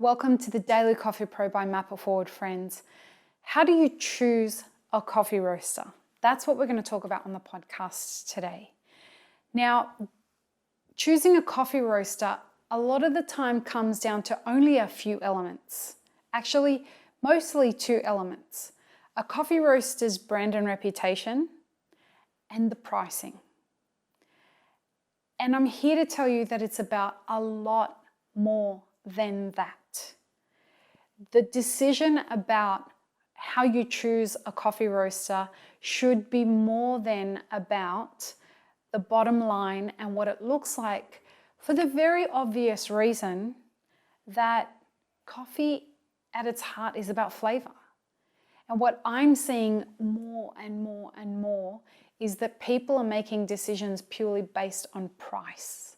Welcome to the Daily Coffee Pro by Map It Forward, friends. How do you choose a coffee roaster? That's what we're going to talk about on the podcast today. Now, choosing a coffee roaster a lot of the time comes down to only a few elements. Actually, mostly two elements. A coffee roaster's brand and reputation and the pricing. And I'm here to tell you that it's about a lot more than that. The decision about how you choose a coffee roaster should be more than about the bottom line and what it looks like, for the very obvious reason that coffee at its heart is about flavor. And what I'm seeing more and more and more is that people are making decisions purely based on price.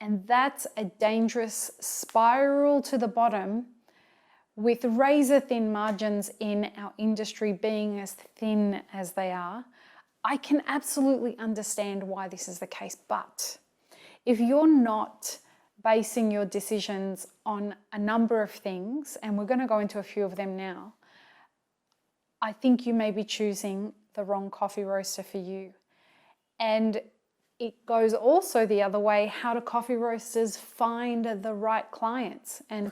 And that's a dangerous spiral to the bottom, with razor thin margins in our industry being as thin as they are. I can absolutely understand why this is the case, but if you're not basing your decisions on a number of things, and we're going to go into a few of them now, I think you may be choosing the wrong coffee roaster for you. And it goes also the other way. How do coffee roasters find the right clients? And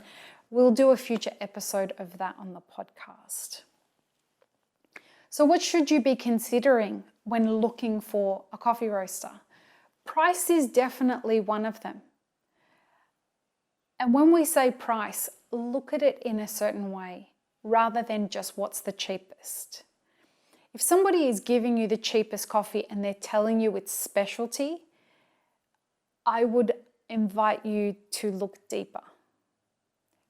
we'll do a future episode of that on the podcast. So what should you be considering when looking for a coffee roaster? Price is definitely one of them. And when we say price, look at it in a certain way rather than just what's the cheapest. If somebody is giving you the cheapest coffee and they're telling you it's specialty, I would invite you to look deeper,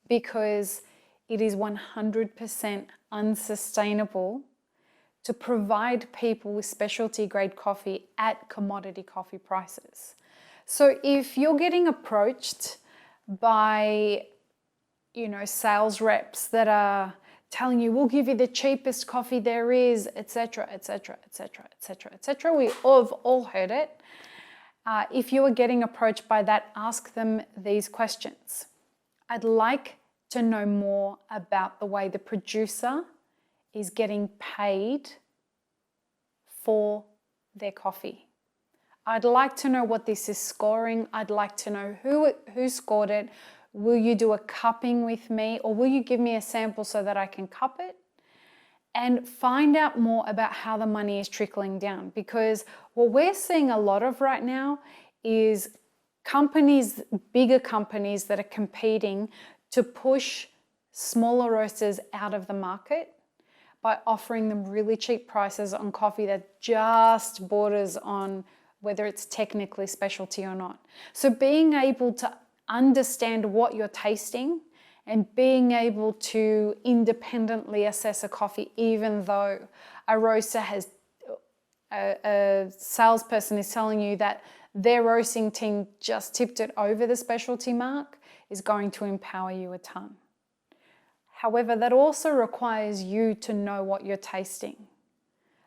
because it is 100% unsustainable to provide people with specialty grade coffee at commodity coffee prices. So if you're getting approached by, sales reps that are telling you, we'll give you the cheapest coffee there is, etc., etc., etc., etc., etc. We have all heard it. If you are getting approached by that, ask them these questions. I'd like to know more about the way the producer is getting paid for their coffee. I'd like to know what this is scoring. I'd like to know who scored it. Will you do a cupping with me, or will you give me a sample so that I can cup it? And find out more about how the money is trickling down, because what we're seeing a lot of right now is companies, bigger companies that are competing to push smaller roasters out of the market by offering them really cheap prices on coffee that just borders on whether it's technically specialty or not. So being able to understand what you're tasting and being able to independently assess a coffee, even though a roaster a salesperson is telling you that their roasting team just tipped it over the specialty mark, is going to empower you a ton. However, that also requires you to know what you're tasting.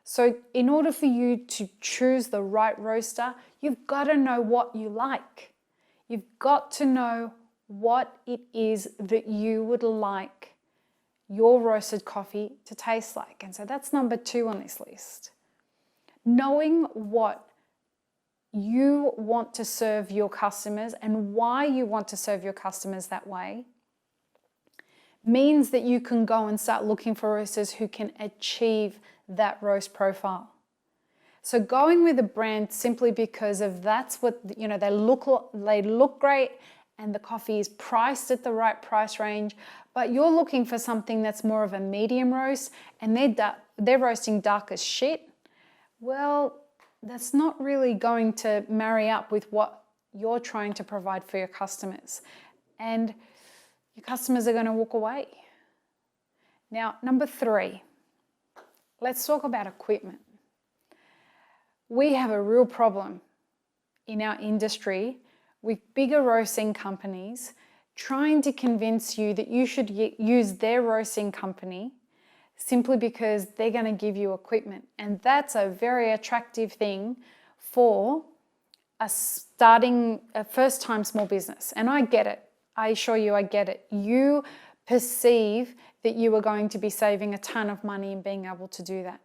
So in order for you to choose the right roaster, you've got to know what you like. You've got to know what it is that you would like your roasted coffee to taste like. And so that's number 2 on this list. Knowing what you want to serve your customers and why you want to serve your customers that way means that you can go and start looking for roasters who can achieve that roast profile. So going with a brand simply because of that's what, they look great and the coffee is priced at the right price range, but you're looking for something that's more of a medium roast and they're roasting dark as shit, well, that's not really going to marry up with what you're trying to provide for your customers. And your customers are going to walk away. Now, number 3, let's talk about equipment. We have a real problem in our industry with bigger roasting companies trying to convince you that you should use their roasting company simply because they're going to give you equipment. And that's a very attractive thing for a first-time small business. And I get it. I assure you, I get it. You perceive that you are going to be saving a ton of money in being able to do that.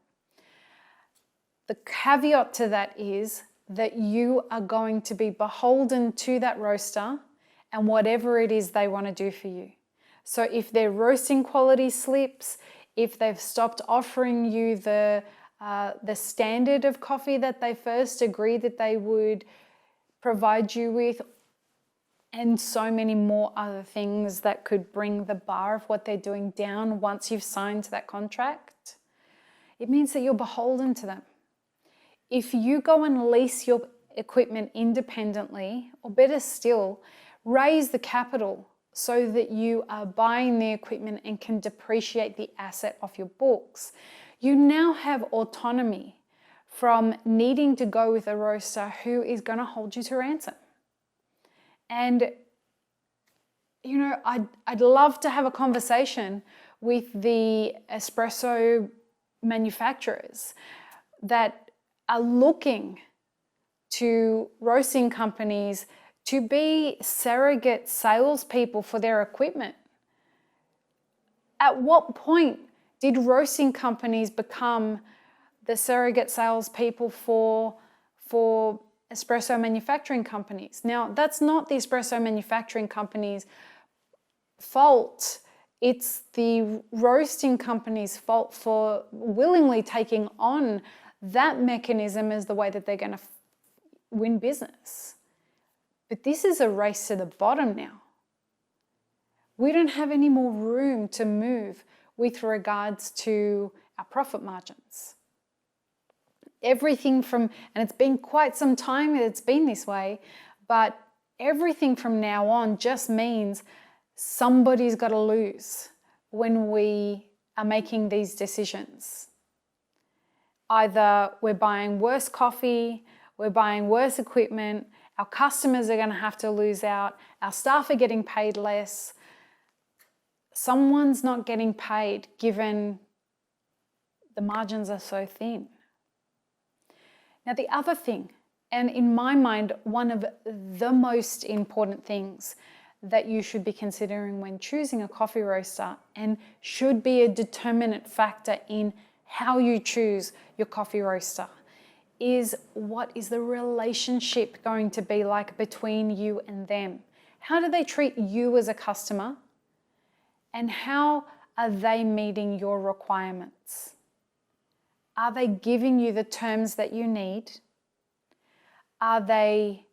The caveat to that is that you are going to be beholden to that roaster and whatever it is they want to do for you. So if their roasting quality slips, if they've stopped offering you the standard of coffee that they first agreed that they would provide you with, and so many more other things that could bring the bar of what they're doing down once you've signed that contract, it means that you're beholden to them. If you go and lease your equipment independently, or better still, raise the capital so that you are buying the equipment and can depreciate the asset off your books, you now have autonomy from needing to go with a roaster who is going to hold you to ransom. And, you know, I'd love to have a conversation with the espresso manufacturers that are looking to roasting companies to be surrogate salespeople for their equipment. At what point did roasting companies become the surrogate salespeople for espresso manufacturing companies? Now, that's not the espresso manufacturing company's fault. It's the roasting company's fault for willingly taking on that mechanism as the way that they're going to win business. But this is a race to the bottom now. We don't have any more room to move with regards to our profit margins. Everything from, and it's been quite some time that it's been this way, but everything from now on just means somebody's got to lose when we are making these decisions. Either we're buying worse coffee, we're buying worse equipment, our customers are going to have to lose out, our staff are getting paid less. Someone's not getting paid given the margins are so thin. Now, the other thing, and in my mind, one of the most important things that you should be considering when choosing a coffee roaster and should be a determinant factor in how you choose your coffee roaster is, what is the relationship going to be like between you and them? How do they treat you as a customer? And how are they meeting your requirements? Are they giving you the terms that you need? Are they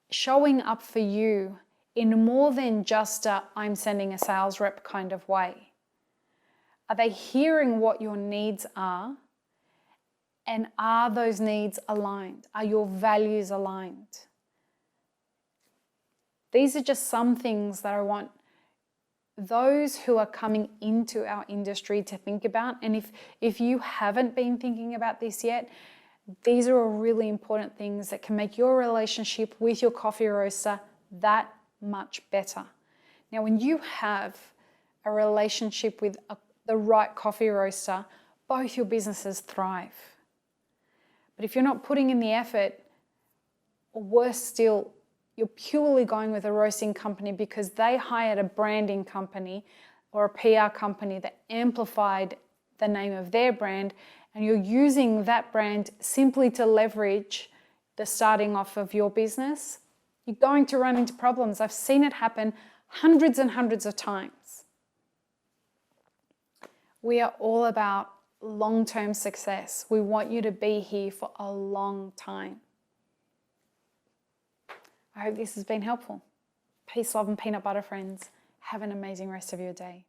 showing up for you in more than just a I'm sending a sales rep kind of way? Are they hearing what your needs are? And are those needs aligned? Are your values aligned? These are just some things that I want those who are coming into our industry to think about. And if you haven't been thinking about this yet, these are all really important things that can make your relationship with your coffee roaster that much better. Now, when you have a relationship with the right coffee roaster, both your businesses thrive. But if you're not putting in the effort, or worse still, you're purely going with a roasting company because they hired a branding company or a PR company that amplified the name of their brand, and you're using that brand simply to leverage the starting off of your business, you're going to run into problems. I've seen it happen hundreds and hundreds of times. We are all about long-term success. We want you to be here for a long time. I hope this has been helpful. Peace, love, and peanut butter, friends. Have an amazing rest of your day.